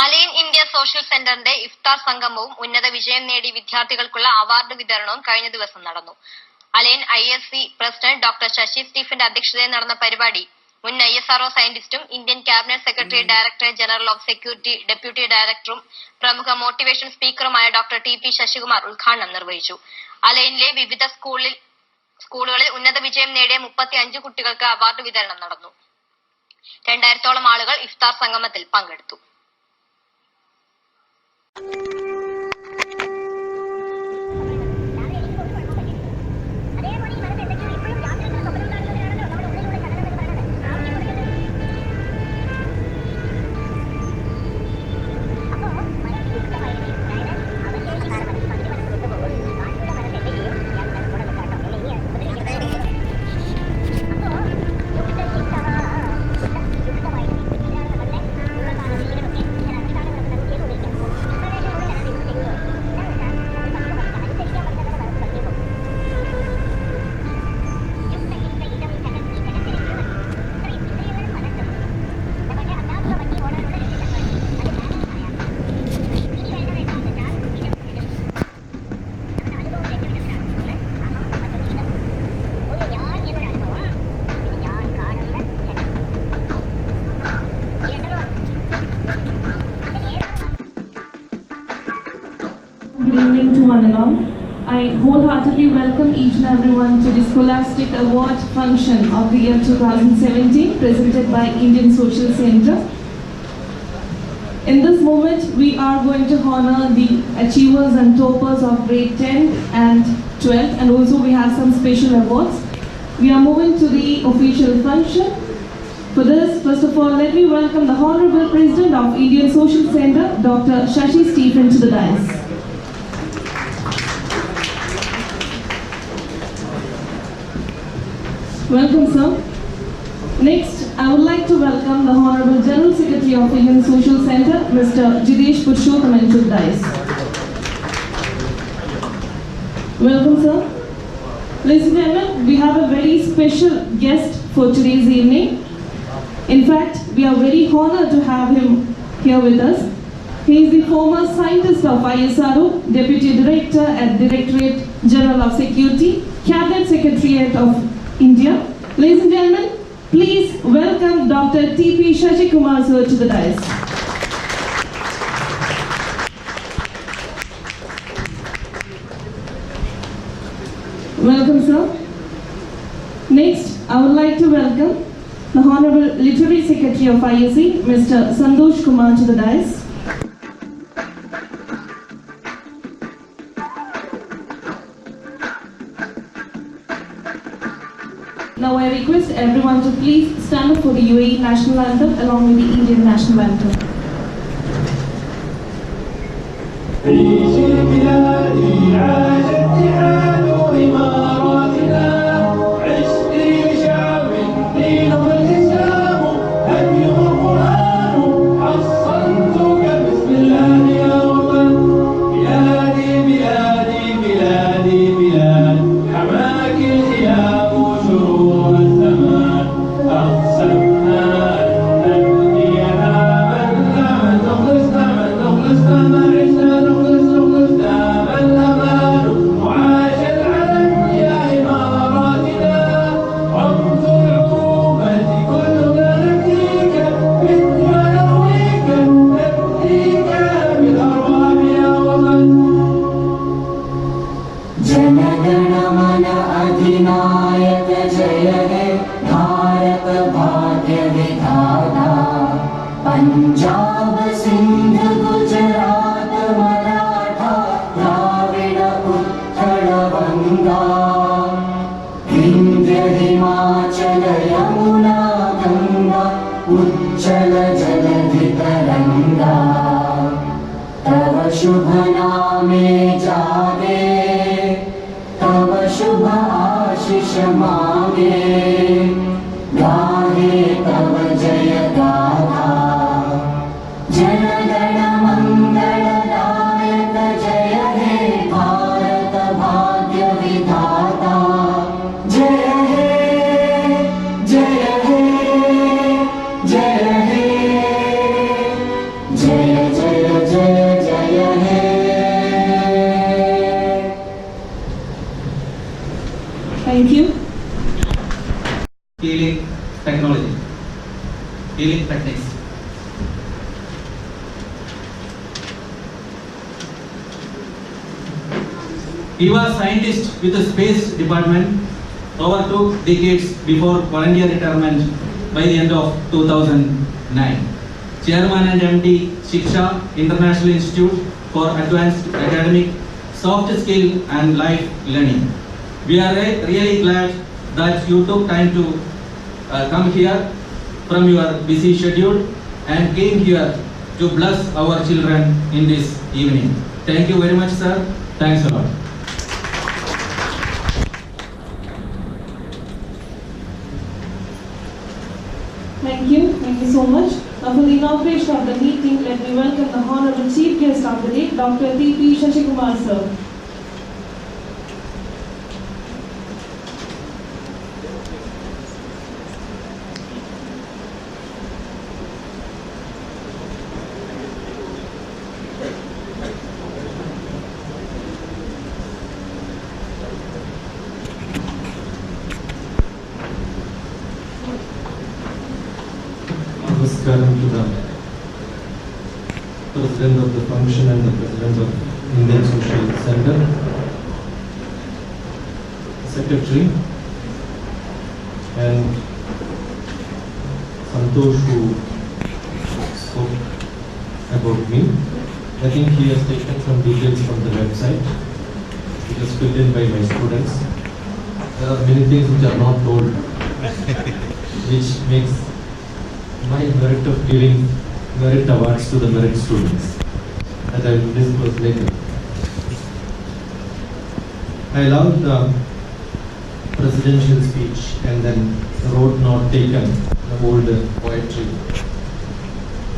AlAin India Social Centerന്റെ IFTAR സംഗമവും ഉന്നത വിജയം നേടി വിദ്യാർത്ഥികൾക്കുള്ള അവാർഡ് വിതരണവും കഴിഞ്ഞ ദിവസം നടന്നു. AlAin ISC president doctor Sasi സ്റ്റീഫന്റെ അധ്യക്ഷതയിൽ നടന്ന പരിപാടി മുൻ ISRO സയന്റിസ്റ്റും Indian cabinet secretary directorate general of security deputy ഡയറക്ടറും പ്രമുഖ മോട്ടിവേഷൻ സ്പീക്കറുമായ ഡോക്ടർ TP ശശികുമാർ ഉദ്ഘാടനം നിർവഹിച്ചു. AlAinലെ വിവിധ സ്കൂളുകളിൽ ഉന്നത വിജയം നേടിയ 35 കുട്ടികൾക്ക് അവാർഡ് വിതരണം നടന്നു. 2000ഓളം ആളുകൾ ഇഫ്താർ സംഗമത്തിൽ പങ്കെടുത്തു. Good evening to one and all. I wholeheartedly welcome each and everyone to the Scholastic Award function of the year 2017 presented by Indian Social Center. In this moment, we are going to honor the achievers and toppers of grade 10 and 12, and also we have some special awards. We are moving to the official function. For this, first of all, let me welcome the Honorable President of Indian Social Center, Dr. Shashi Stephen, to the dais. Welcome, sir. Next, I would like to welcome the Honorable General Secretary of Indian Social Center, Mr. Jidesh Purushothaman, to the dais. Welcome, sir. Ladies and gentlemen, we have a very special guest for today's evening. In fact, we are very honored to have him here with us. He is the former scientist of ISRO, Deputy Director at Directorate General of Security, Cabinet Secretariat of India. Ladies and gentlemen, please welcome Dr. TP Shashikumar sir to the dais. Welcome, sir. Next, I would like to welcome the Honorable Literary Secretary of ISC, Mr. Santosh Kumar, to the dais. Now I request everyone to please stand up for the UAE National Anthem along with the Indian National Anthem. Punjab Sindh Gujarat Maratha Dravid Utkal Ganga Vindhya Himachal Yamuna Ganga उज्जल जलधि तरंगा तव शुभ नामे जागे तव शुभ आशीष मांगे गाहे तव जय गाथा जनगण मंगलदायक जय हे भारत भाग्य विधाता जय हे जय हे जय हे जय जय He was scientist with the space department over 2 decades before volunteer retirement by the end of 2009. Chairman and MD, Shiksha International Institute for Advanced Academic, Soft Skill and Life Learning. We are really glad that you took time to come here from your busy schedule and came here to bless our children in this evening. Thank you very much, sir. Thanks a lot. Thank you so much. Now for the inauguration of the meeting, let me welcome the Honorable Chief Guest of the day, Dr. T.P. Shashikumar sir. Namaskaram to the President of the function and the President of Indian Social Center, Secretary, and Santosh who spoke about me. I think he has taken some details from the website. It was filled in by my students. There are many things which are not told, which makes my merit of giving merit awards to the merit students that I will disclose later. I loved the presidential speech and then road not taken, the old poetry,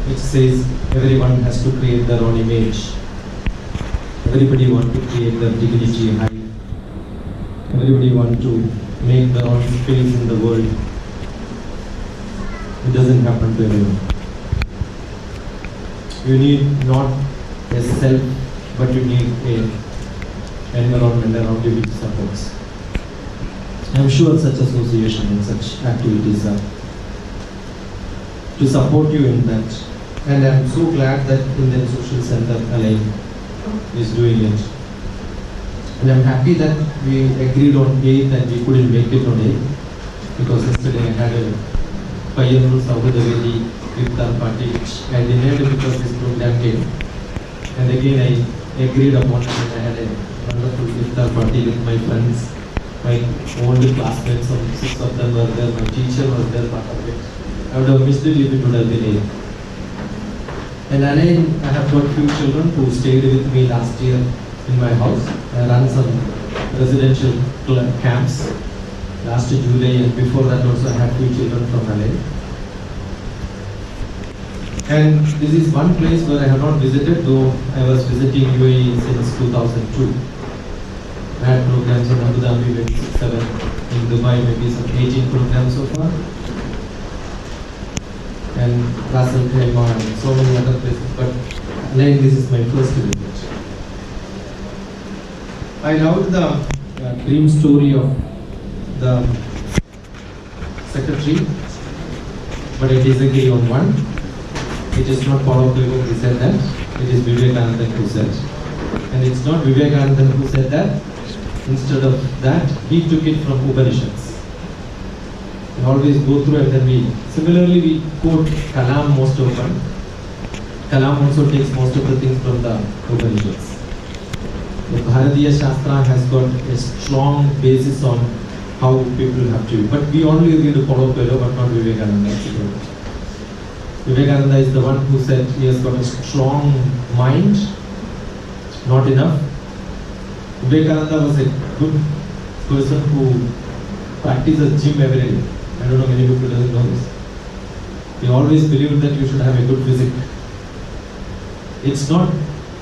which says everyone has to create their own image. Everybody wants to create their dignity high. Everybody wants to make their own space in the world. It doesn't happen to everyone. You need not a self, but you need an environment around you which supports. I'm sure such association and such activities are to support you in that. And I'm so glad that Indian Social Center AlAin is doing it. And I'm happy that we agreed on 8th and we couldn't make it on 8th because yesterday I had a Payyannur Saudavedi IFTAR party which I delayed because this program came. And again I agreed upon it and I had a wonderful IFTAR party with my friends, my old classmates, 6 of them were there, my teacher was there, part of it. I would have missed it if it would have been 8th. And AlAin, I have got few children who stayed with me last year in my house. I ran some residential camps last July, and before that also I had few children from AlAin. And this is one place where I have not visited, though I was visiting UAE since 2002. I had programs in Abu Dhabi, maybe 6, 7, in Dubai, maybe some 18 programs so far. And Ras Al Khaimah and so many other places, but AlAin, this is my first visit. I loved the dream story of the secretary, but I disagree on one. It is not Paulo Coelho who said that, it is Vivekananda who said. And it's not Vivekananda who said that. Instead of that, he took it from Upanishads. We always go through and then similarly we quote Kalam most often. Kalam also takes most of the things from the Upanishads. The Bharatiya Shastra has got a strong basis on how people have to. But we only read Paulo Coelho but not Vivekananda. Vivekananda is the one who said he has got a strong mind, not enough. Vivekananda was a good person who practices gym every day. I don't know many people doesn't know this. He always believed that you should have a good physique. It's not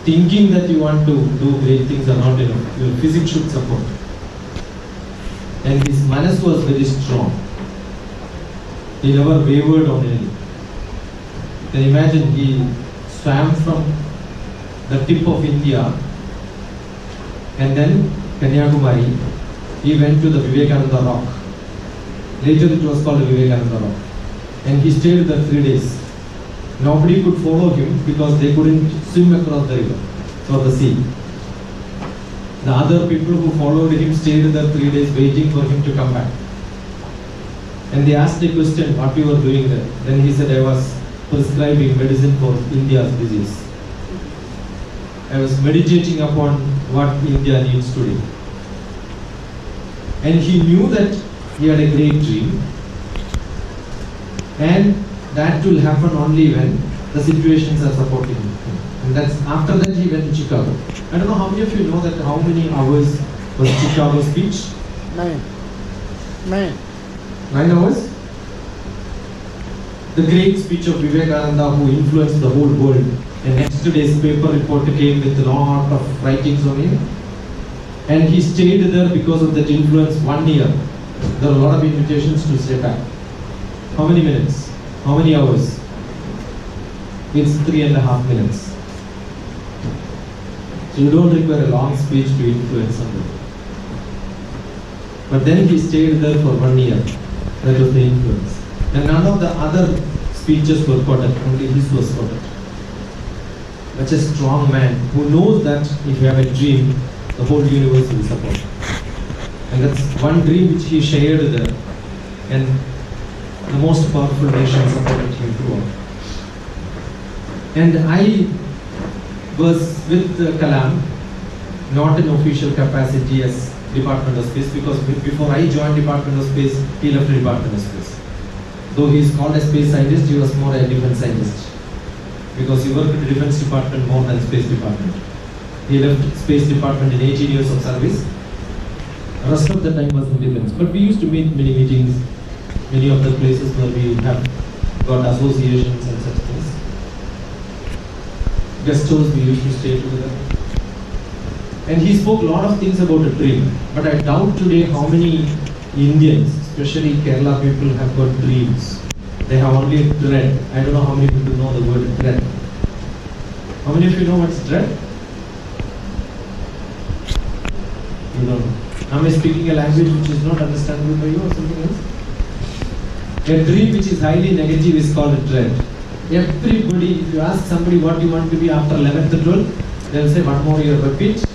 thinking that you want to do great things are not enough. Your physique should support. And his manas was very strong. He never wavered on anything. Then imagine he swam from the tip of India and then Kanyakumari. He went to the Vivekananda rock. Later it was called the Vivekananda rock. And he stayed there 3 days. Nobody could follow him because they couldn't swim across the river or the sea. The other people who followed him stayed there 3 days waiting for him to come back. And they asked a question, what you were doing there? Then he said, I was prescribing medicine for India's disease. I was meditating upon what India needs today. And he knew that he had a great dream. And that will happen only when the situations are supporting him. And that's after that he went to Chicago. I don't know how many of you know that how many hours was Chicago speech? 9. 9 hours? The great speech of Vivekananda who influenced the whole world. And next day's paper report came with a lot of writings on him. And he stayed there because of that influence 1 year. There are a lot of invitations to stay back. How many minutes? How many hours? It's 3.5 minutes. So you don't require a long speech to influence somebody. But then he stayed there for 1 year. That was the influence. And none of the other speeches were quoted, only his was quoted. Such a strong man who knows that if you have a dream, the whole universe will support. And that's one dream which he shared there. And the most powerful nation supported him throughout. And I was with Kalam, not in official capacity as Department of Space, because before I joined Department of Space, he left Department of Space. Though he is called a space scientist, he was more a defense scientist. Because he worked with the Defense Department more than Space Department. He left Space Department in 18 years of service. The rest of the time was in defense. But we used to meet many meetings, many of the places where we have got associations and such things. Guest house we used to stay together. And he spoke a lot of things about a dream. But I doubt today how many Indians, especially Kerala people, have got dreams. They have only dread. I don't know how many people know the word dread. How many of you know what's dread? You don't know. Am I speaking a language which is not understandable by you or something else? A dream which is highly negative is called a dread. Everybody, if you ask somebody what you want to be after 11th or 12th, they'll say one more year repeat.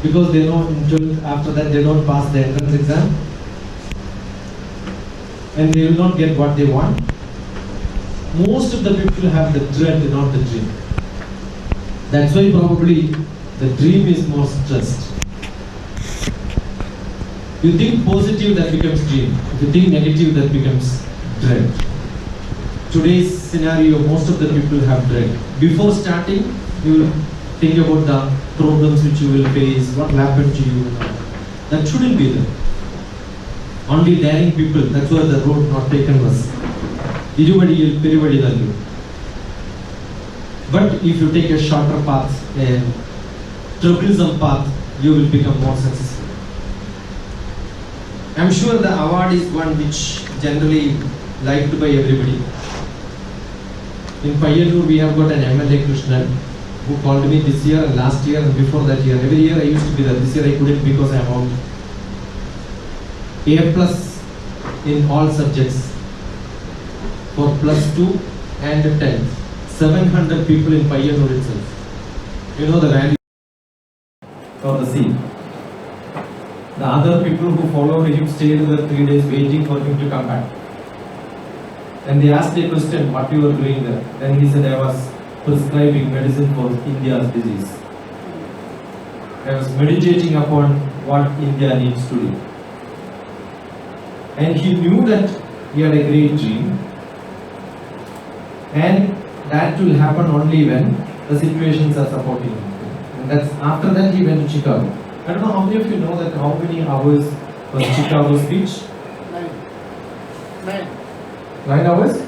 Because they know in 12th, after that they don't pass the entrance exam. And they will not get what they want. Most of the people have the dread, not the dream. That's why probably the dream is more stressed. You think positive, that becomes dream. If you think negative, that becomes dread. Today's scenario, most of the people have dread. Before starting, you will think about the problems which you will face, what will happen to you. That shouldn't be there. Only daring people, that's why the road not taken was. But if you take a shorter path, a troublesome path, you will become more successful. I'm sure the award is one which generally liked by everybody. In Payyanur we have got an MLA Krishnan who called me this year and last year and before that year. Every year I used to be there. This year I couldn't because I am out. A+ in all subjects for +2 and 10th. 700 people in Payyanur itself. You know the value for the sea. The other people who followed him stayed there 3 days waiting for him to come back. And they asked a question, what you were doing there? Then he said, I was prescribing medicine for India's disease. I was meditating upon what India needs today. And he knew that he had a great dream. And that will happen only when the situations are supporting him. And that's after that he went to Chicago. I don't know how many of you know that how many hours was Chicago speech? 9 hours?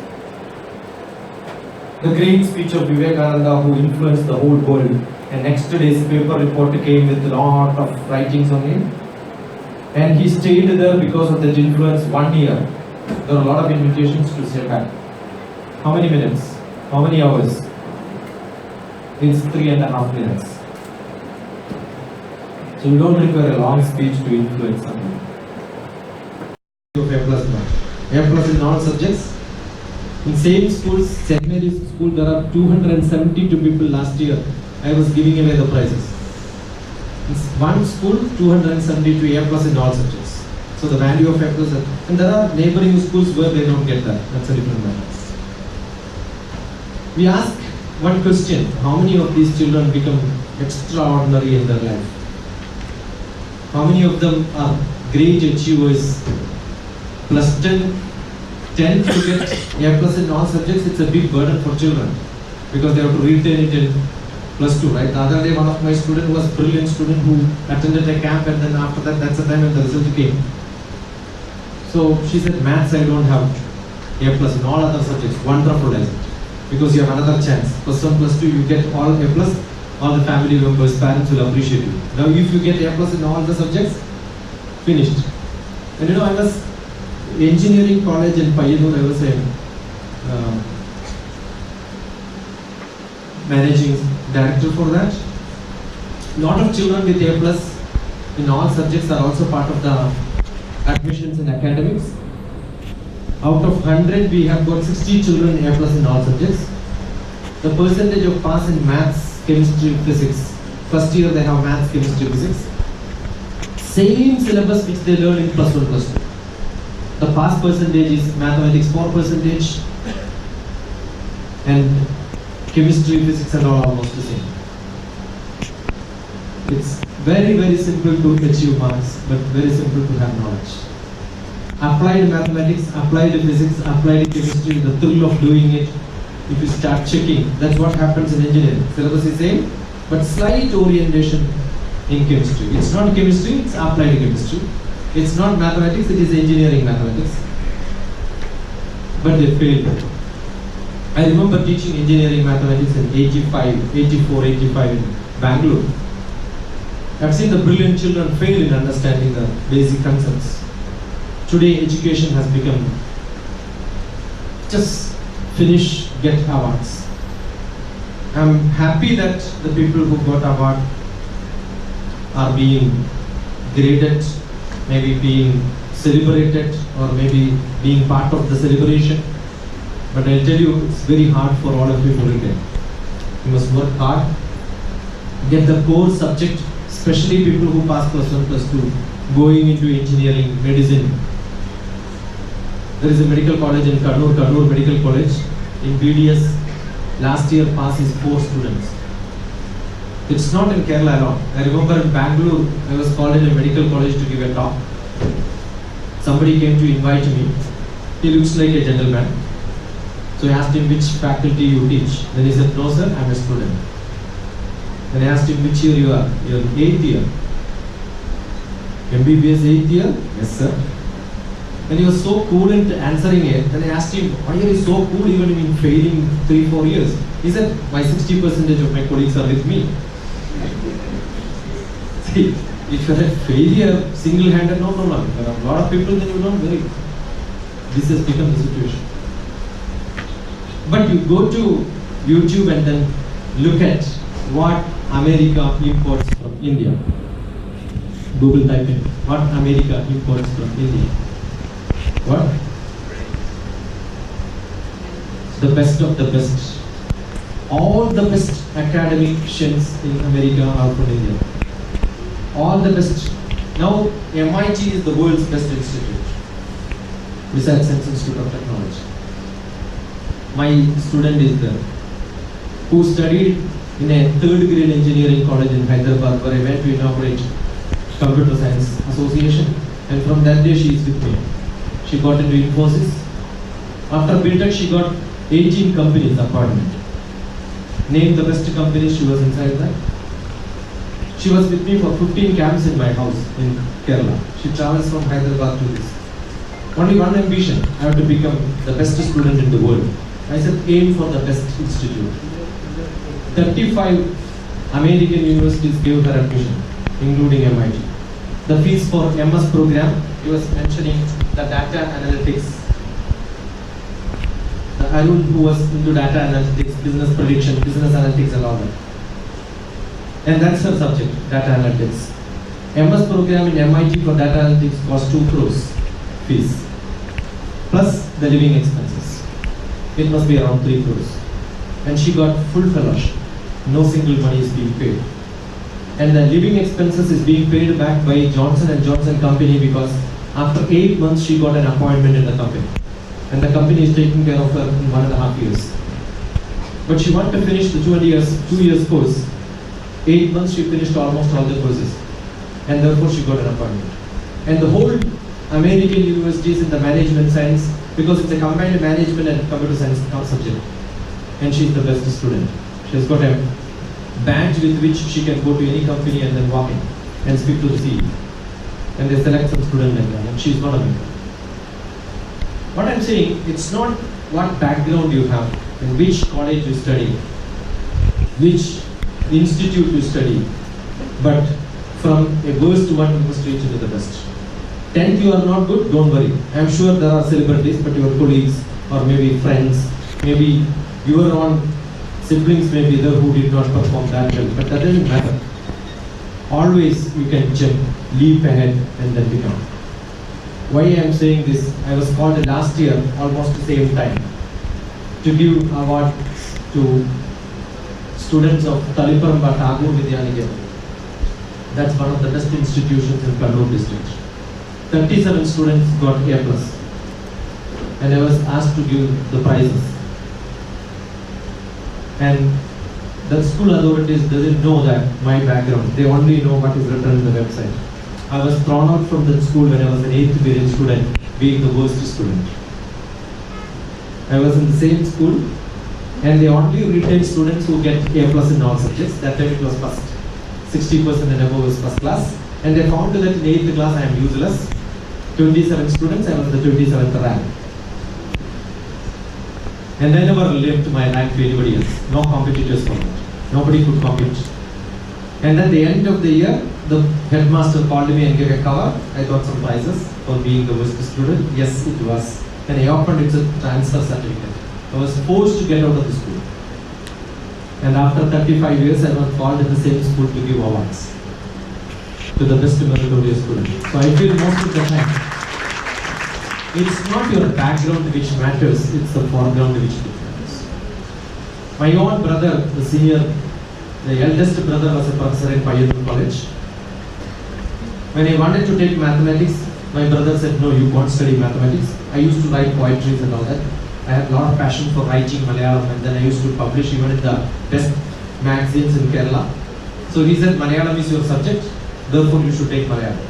The great speech of Vivekananda who influenced the whole world. And next day's paper report came with a lot of writings on him. And he stayed there because of that influence 1 year. There are a lot of invitations to stay back. How many minutes? How many hours? It's 3.5 minutes. So you don't require a long speech to influence someone. A+ in all subjects. In same schools, St. Mary's School, there are 272 people last year. I was giving away the prizes. It's one school, 272 A plus in all subjects. So the value of A plus, and there are neighboring schools where they don't get that. That's a different matter. We ask one question: how many of these children become extraordinary in their life? How many of them are great achievers? Plus 10 to get A plus in all subjects, it's a big burden for children because they have to retain it in plus 2, right? The other day, one of my students was a brilliant student who attended a camp, and then after that, that's the time when the result came. So she said, maths I don't have A plus in all other subjects. Wonderful, I said, because you have another chance. Plus 1, plus 2, you get all A plus. All the family members, parents will appreciate you. Now, if you get A plus in all the subjects, finished. And I was engineering college in Payyanur. I was a managing director for that. A lot of children with A plus in all subjects are also part of the admissions in academics. Out of 100, we have got 60 children A plus in all subjects. The percentage of pass in maths, chemistry, physics. First year they have maths, chemistry, physics. Same syllabus which they learn in plus 1, plus 2. The pass percentage is mathematics 4%, and chemistry, physics and all almost the same. It's very, very simple to achieve marks, but very simple to have knowledge. Applied mathematics, applied physics, applied chemistry, the thrill of doing it. If you start checking, that's what happens in engineering. Syllabus is same, but slight orientation in chemistry. It's not chemistry, it's applied chemistry. It's not mathematics, it is engineering mathematics. But they failed. I remember teaching engineering mathematics in 84, 85 in Bangalore. I've seen the brilliant children fail in understanding the basic concepts. Today, education has become just finish, get awards. I'm happy that the people who got award are being graded, maybe being celebrated, or maybe being part of the celebration. But I'll tell you, it's very hard for all of you to retain. You must work hard, get the core subject, especially people who pass plus 1, plus 2, going into engineering, medicine. There is a medical college in Kannur Medical College. In BDS, last year pass is 4 students. It's not in Kerala alone. I remember in Bangalore, I was called in a medical college to give a talk. Somebody came to invite me. He looks like a gentleman. So I asked him, which faculty you teach? Then he said, no sir, I'm a student. Then I asked him, which year you are? You're 8th year. MBBS 8th year? Yes sir. And he was so cool in answering it. Then I asked him, why are you so cool even in failing 3-4 years? He said, my 60% of my colleagues are with me. See, if you're a failure, single-handed, no problem. There are a lot of people, then you don't worry. This has become the situation. But you go to YouTube and then look at what America imports from India. Google type in, what America imports from India. What? The best of the best. All the best academicians in America are from India. All the best. Now MIT is the world's best institute, besides Institute of Technology. My student is there, who studied in a 3rd grade engineering college in Hyderabad, where I went to inaugurate Computer Science Association, and from that day she is with me. She got into Infosys. After BTech, she got 18 companies appointment. Named the best companies, she was inside that. She was with me for 15 camps in my house in Kerala. She travels from Hyderabad to this. Only one ambition, I have to become the best student in the world. I said, aim for the best institute. 35 American universities gave her admission, including MIT. The fees for MS program, he was mentioning the data analytics. The Arun, who was into data analytics, business prediction, business analytics and all that. And that's her subject, data analytics. MS program in MIT for data analytics cost 2 crores fees, plus the living expenses. It must be around 3 crores. And she got full fellowship. No single money is being paid. and the living expenses is being paid back by Johnson and Johnson company, because after 8 months she got an appointment in the company, and the company is taking care of her in 1.5 years. But she wanted to finish the 2 years course. 8 months she finished almost all the courses, and therefore she got an appointment. And the whole American universities in the management science, because it's a combined management and computer science subject, and she is the best student. She has got a badge with which she can go to any company and then walk in and speak to the CEO. And they select some student like that, and she is not a member. What I'm saying, it's not what background you have, in which college you study, which institute you study, but from a worst one you must reach into the best. 10th you are not good, don't worry. I'm sure there are celebrities, but your colleagues or maybe friends, maybe your own siblings may be there who did not perform that well, but that doesn't matter. Always you can jump, leap ahead and then become. Why I am saying this, I was called last year, almost the same time, to give award to students of Taliparamba Tagore Vidyanigam. That's one of the best institutions in Kannur district. 37 students got A+, and I was asked to give the prizes. And the school authorities doesn't know that my background. They only know what is written in the website. I was thrown out from that school when I was an 8th grade student, being the worst student. I was in the same school, and they only retain students who get A+ in all subjects. That time it was first. 60% and above was first class. And they found that in 8th class I am useless. 27 students, I was the 27th rank. And I never left my rank to anybody else. No competitors for that. Nobody could compete. And at the end of the year, the headmaster called me and gave a cover. I got some prizes for being the worst student. Yes, it was. And I opened it's a transfer certificate. I was forced to get out of the school. And after 35 years, I was called in the same school to give awards to the best meritorious student. So I feel most of the time, it's not your background which matters, it's the foreground which matters. My own brother, the senior, the eldest brother was a professor in Payyanur College. When I wanted to take mathematics, my brother said, no, you won't study mathematics. I used to write poetry and all that. I had a lot of passion for writing Malayalam, and then I used to publish even in the best magazines in Kerala. So he said, Malayalam is your subject, therefore you should take Malayalam.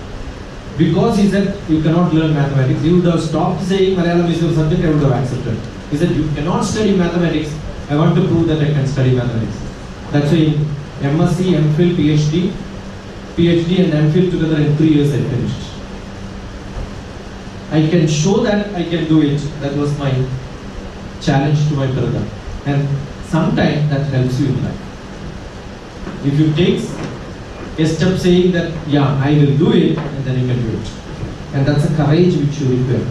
Because he said, you cannot learn mathematics, he would have stopped saying Malayalam is your subject, I would have accepted. He said, you cannot study mathematics, I want to prove that I can study mathematics. That's why MSc, MPhil, PhD and MPhil together in 3 years I finished. I can show that I can do it. That was my challenge to my brother. And sometimes that helps you in life. If you take a step saying that, yeah, I will do it, and then you can do it. And that's a courage which you require.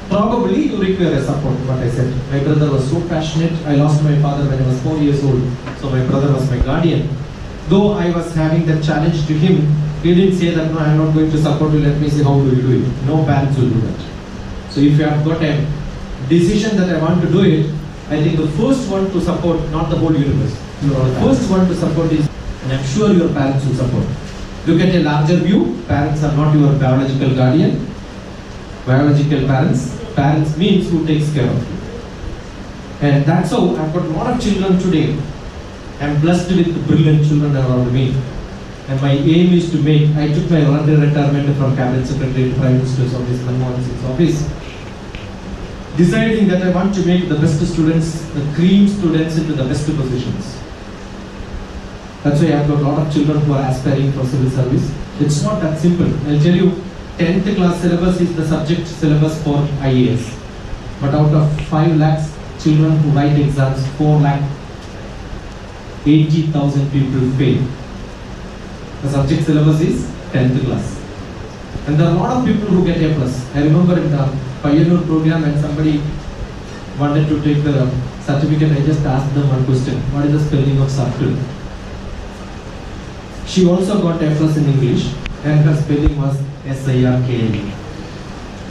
Probably you require a support, what I said. My brother was so passionate. I lost my father when I was 4 years old. So my brother was my guardian. Though I was having that challenge to him, he didn't say that, no, I am not going to support you, let me see how do you do it. No parents will do that. So if you have got a decision that I want to do it, I think the first one to support, not the whole universe, the first one to support is, and I'm sure your parents will support. Look at a larger view, parents are not your biological guardian, biological parents. Parents means who takes care of you. And that's how I've got a lot of children today. I'm blessed with brilliant children around me. And my aim is to make, I took my voluntary retirement from Cabinet Secretary to Prime Minister's Office, Manmohan Singh's office, deciding that I want to make the best students, the cream students into the best positions. That's why I've got a lot of children who are aspiring for civil service. It's not that simple. I'll tell you, 10th class syllabus is the subject syllabus for IAS. But out of 5 lakhs children who write exams, 4 lakh 80,000 people fail. The subject syllabus is 10th class. And there are a lot of people who get A+. I remember in the Payyanur program when somebody wanted to take the certificate, I just asked them one question. What is the spelling of circle? She also got A+ in English and her spelling was SIRKLE.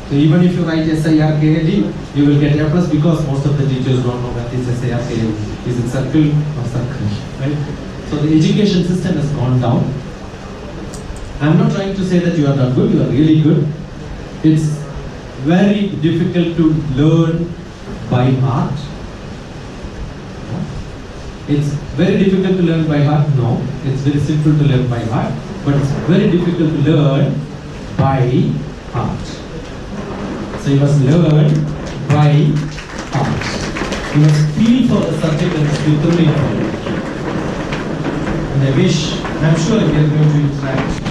So even if you write SIRKLE, you will get A+ because most of the teachers don't know what is SIRKLE. Is it circle or circle? Right? So the education system has gone down. I'm not trying to say that you are not good, you are really good. It's very difficult to learn by heart. It's very difficult to learn by heart. No, it's very simple to learn by heart, but it's very difficult to learn by heart. So you must learn by heart. You must feel for the subject and literally for it. And I wish, I'm sure we are going to interact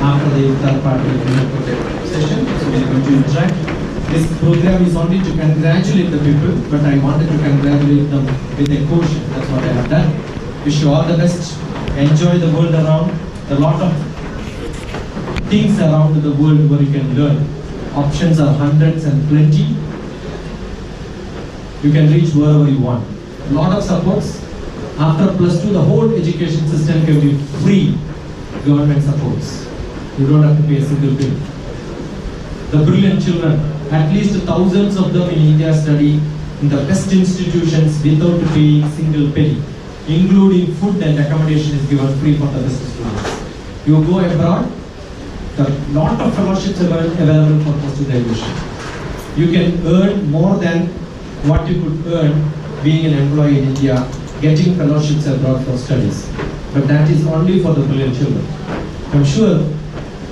after the IFTAR part of the session. So we are going to interact. This program is only to congratulate the people, but I wanted to congratulate them with a quotient. That's what I have done. Wish you all the best. Enjoy the world around. A lot of things around the world where you can learn. Options are hundreds and plenty. You can reach wherever you want. A lot of supports. After +2, the whole education system can be free government supports. You don't have to pay a single bill. The brilliant children, at least thousands of them in India study in the best institutions without paying a single penny, including food and accommodation is given free for the best students. You go abroad, there are a lot of fellowships available for post-graduation. You can earn more than what you could earn being an employee in India, getting fellowships abroad for studies. But that is only for the brilliant children. I'm sure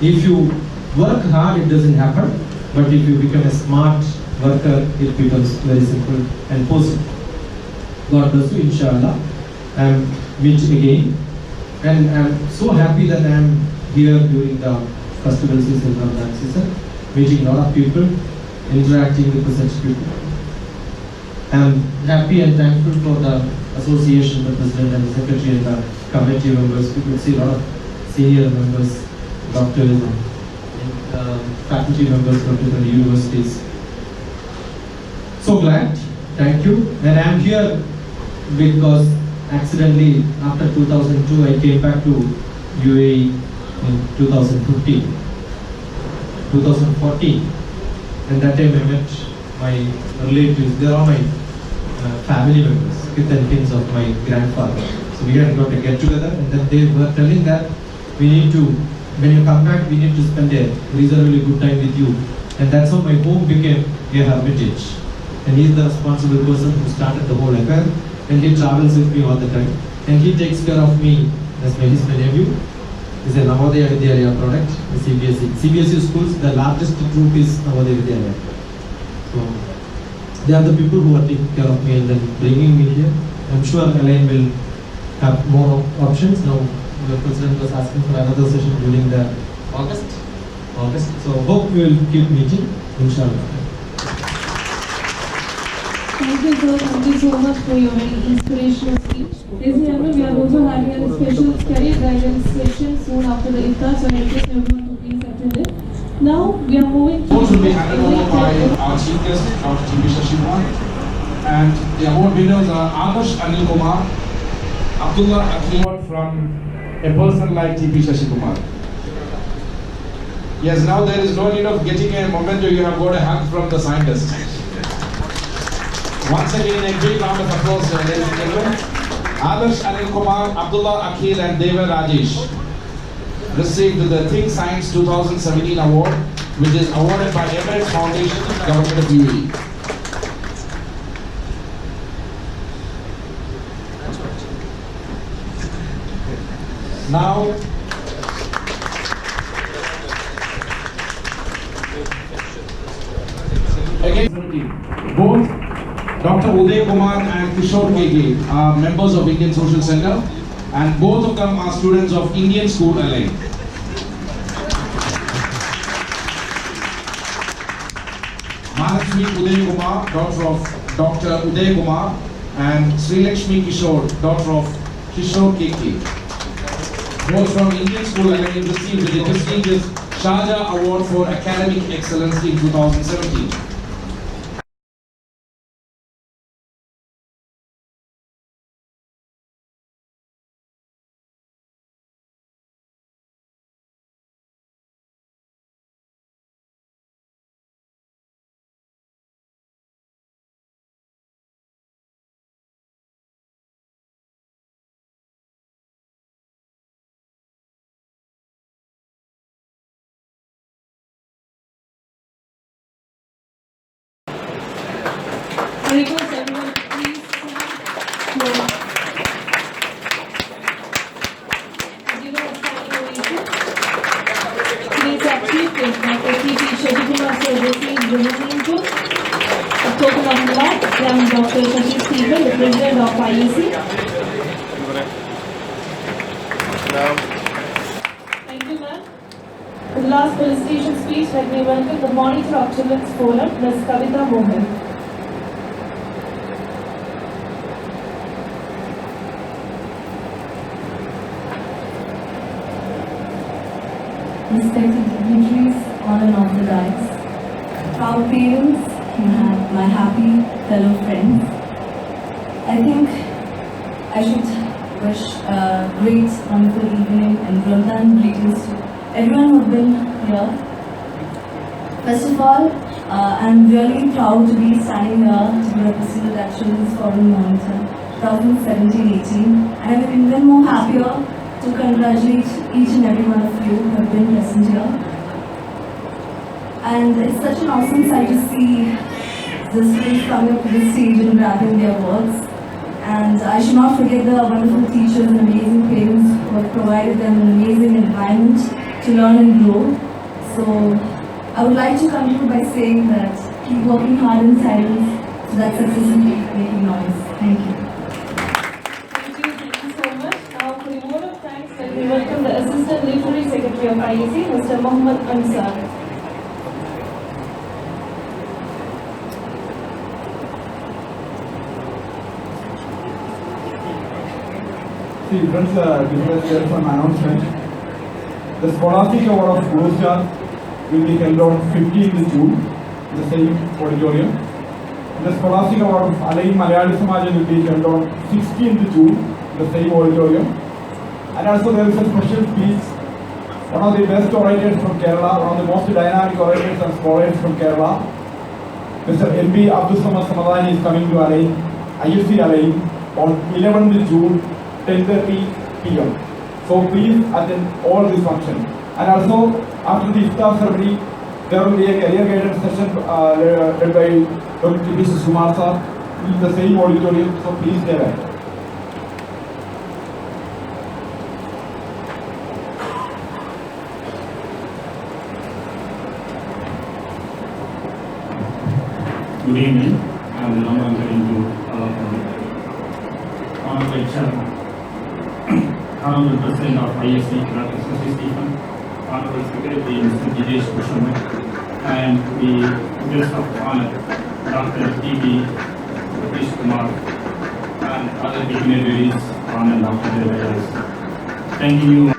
if you work hard, it doesn't happen. But if you become a smart worker, it becomes very simple and possible. God bless you, inshallah. Meet again. And I'm so happy that I'm here during the festival season, Ramadan season, meeting a lot of people, interacting with such people. I'm happy and thankful for the association, the president and the secretary and the committee members. We could see a lot of senior members, doctors and faculty members from different universities. So glad, thank you. And I'm here because accidentally after 2002 I came back to UAE in 2015, 2014, and that time I met my relatives. They are my family members, kith and kins of my grandfather. So we had got a get together, and then they were telling that we need to, when you come back, we need to spend a reasonably good time with you. And that's how my home became a hermitage. And he's the responsible person who started the whole affair. And he travels with me all the time. And he takes care of me as his nephew. It's a Navodaya Vidyalaya product, the CBSE. CBSE schools, the largest group is Navodaya Vidyalaya. So they are the people who are taking care of me and then bringing me here. I'm sure AlAin will have more options. Now the president was asking for another session during the August. So hope we will keep meeting, inshallah. Thank you, sir. Thank you so much for your very inspirational speech. Ladies and gentlemen, we are also having a special career guidance session soon after the IFTAR, so I request everyone to please attend it. Now we are moving to. Awards will be handed over by our chief guest, DrTPS, and the award winners are Adarsh Anil Kumar, Abdullah Akil from a person like TP Shashikumar. Yes, now there is no need of getting a memento, you have got a hug from the scientist. Once again, a big round of applause, ladies and gentlemen. Adarsh Anil Kumar, Abdullah Akil and Deva Rajesh received the Think Science 2017 award, which is awarded by Emirates Foundation, Government of UAE. Now, again, both Dr. Uday Kumar and Kishore Keke are members of Indian Social Center, and both of them are students of Indian School AlAin. Mahalakshmi Uday Kumar, daughter of Dr. Uday Kumar, and Sri Lakshmi Kishore, daughter of Kishore Keke. Both from Indian School AlAin received the prestigious Sharjah Award for Academic Excellence in 2017. STP Shashidhar Master received the memento, a token of love from Dr. Shashi Stephen, the President of IEC. Thank you, ma'am. For the last felicitation speech, let me welcome the Monitor of Children's Forum, Ms. Kavita Mohan. Respected dignitaries on and off the dais, proud parents, my happy fellow friends, I think I should wish a great, wonderful evening and Ramadan greetings to everyone who have been here. First of all, I'm really proud to be standing here to be represented at Children's Forum Monitor 2017-18, and I'm even more happier to congratulate each and every one of you who have been present here. And it's such an awesome sight to see the students coming up to the stage and grabbing their awards. And I should not forget the wonderful teachers and amazing parents who have provided them an amazing environment to learn and grow. So I would like to conclude by saying that keep working hard in silence so that success will keep making noise. Thank you. Thank you so much. Now, for a word of thanks, let me welcome the Assistant Literary Secretary of IEC, Mr. Mohammad Ansar. See, friends, there is some announcement. The Scholastic Award of Blue Star will be held on 15th June in the same auditorium. The Scholastic Award of AlAin Malayali Samaj will be held on 16th June in the same auditorium. And also there is a special speech. One of the best orators from Kerala, one of the most dynamic orators and scholars from Kerala, Mr. M.B. Abdul Samad Samadani is coming to AlAin, IFC AlAin on 11th June, 10:30 p.m. So please attend all this function. And also after the IFTAR ceremony, there will be a career guidance session led by DrTPS in the same auditorium. So please stay back. Good evening. I'm entering to Honorable Chairman, Honorable President of IFC, Dr. Shashi Stephen, Honorable Secretary, Mr. Jidesh Bhushan, and the guest of honor, Dr. T.B. Satish Kumar, and other dignitaries on and after their layers. Thank you.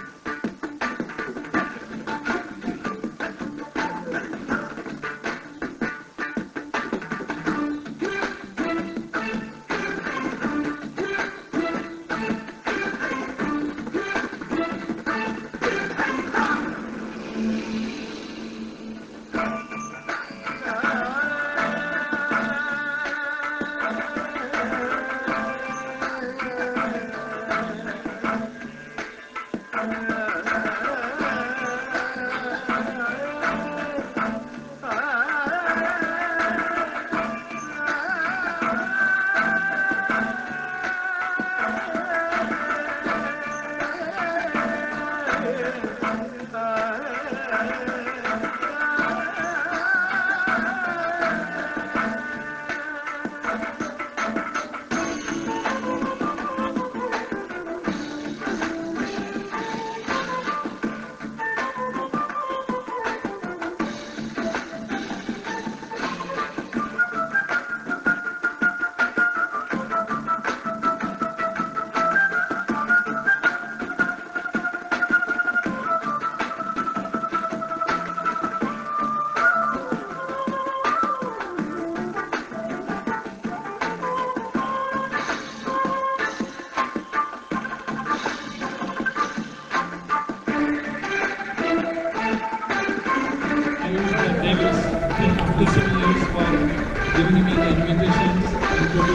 giving me the invitations and to be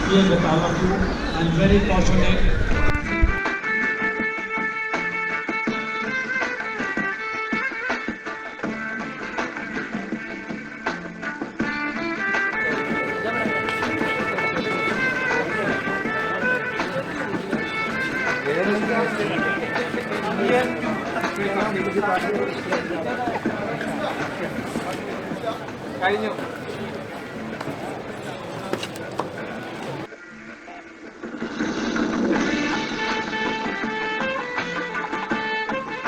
here with all of you. I'm very fortunate. കഴിഞ്ഞു.